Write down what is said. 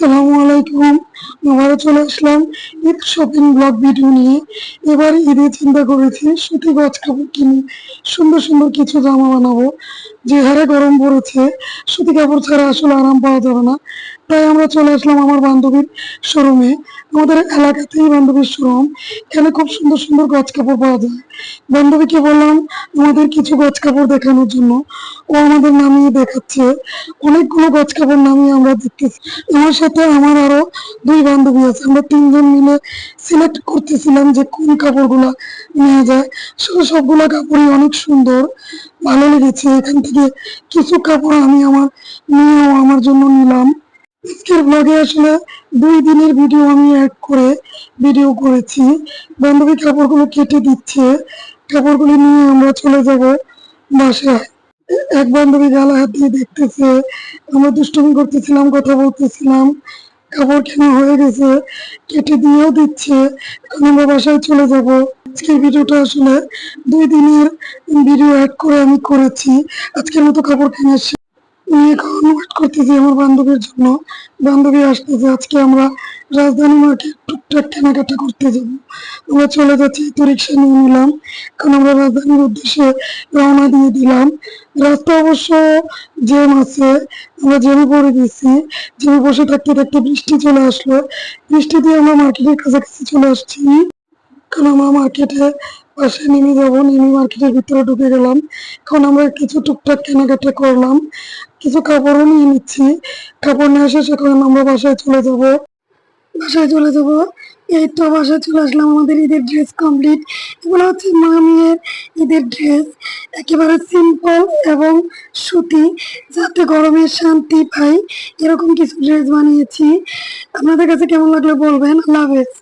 আসসালামু আলাইকুম। আবারও চলে আসলাম ঈদ শপিং ব্লগ ভিডিও নিয়ে। এবার ঈদে চিন্তা করেছি সুতি গজ কাপড় কিনে সুন্দর সুন্দর কিছু জামা বানাবো। যে হারে গরম পড়েছে, সুতি কাপড় ছাড়া আসলে আরাম পাওয়া যাবে না। তাই আমরা চলে আসলাম আমার বান্ধবীর শোরুমে। আমাদের এলাকাতেই বান্ধবীর শোরুম, এখানে খুব সুন্দর সুন্দর গজ কাপড় পাওয়া যায়। বান্ধবীকে বললাম আমাদের কিছু গজ কাপড় দেখানোর জন্য। ও আমাদের নামিয়ে দেখাচ্ছে, অনেকগুলো গজ কাপড় নামিয়ে আমরা দেখতেছি। আমার সাথে আমার আরো দুই বান্ধবী আছে, আমরা তিনজন মিলে সিলেক্ট করতেছিলাম যে কোন কাপড়গুলা নেওয়া যায়। আসলে সবগুলা কাপড়ই অনেক সুন্দর, ভালো লেগেছে। এখান থেকে কিছু কাপড় আমি আমার মেয়ে ও আমার জন্য নিলাম। আজকের ব্লগে আসলে 2 দিনের ভিডিও আমি অ্যাড করে ভিডিও করেছি। বান্ধবী কাপড়গুলো কেটে দিচ্ছে, কাপড়গুলি নিয়ে আমরা চলে যাব বাসায়। এক বান্ধবী গালা হাত দিয়ে দেখতেছে, আমরা দুষ্টুমি করতেছিলাম, কথা বলতেছিলাম। কাপড় কেনা হয়ে গেছে, কেটে দিয়েও দিচ্ছে। এখন আমরা বাসায় চলে যাব। আজকের ভিডিওটা আসলে 2 দিনের ভিডিও অ্যাড করে আমি করেছি। আজকের মতো কাপড় কেনা শেষ। আমি এখন ওয়েট করতেছি আমার বান্ধবীর জন্য। বান্ধবী আসতেছে। আজকে আমরা রাজধানী মার্কেট টুকটাক কেনাকাটা করতে যাব। আমরা চলে যাচ্ছি, তো রিক্সা নিয়ে নিলাম। এখন আমরা রাজধানীর উদ্দেশ্যে রওনা দিয়ে দিলাম। রাস্তা অবশ্য জ্যাম আছে, আমরা জ্যামে পড়ে গেছি। জ্যামে বসে থাকতে থাকতে বৃষ্টি চলে আসলো। বৃষ্টি দিয়ে আমরা মার্কেটের কাছাকাছি চলে আসছি। এখন আমরা মার্কেটে পাশে নেমে যাবো, নেমে মার্কেটের ভিতরে ঢুকে গেলাম। এখন আমরা কিছু টুকটাক কেনাকাটা করলাম, কিছু কাপড়ও নিয়ে নিচ্ছি। কাপড় নিয়ে শেষ, এখন আমরা বাসায় চলে যাব। বাসায় চলে যাব। এই তো বাসায় চলে আসলাম, আমাদের ঈদের ড্রেস কমপ্লিট। এগুলো হচ্ছে মামিয়ের ঈদের ড্রেস, একেবারে সিম্পল এবং সুতি, যাতে গরমে শান্তি পাই এরকম কিছু ড্রেস বানিয়েছি। আপনাদের কাছে কেমন লাগলো বলবেন। আল্লাহ হাফেজ।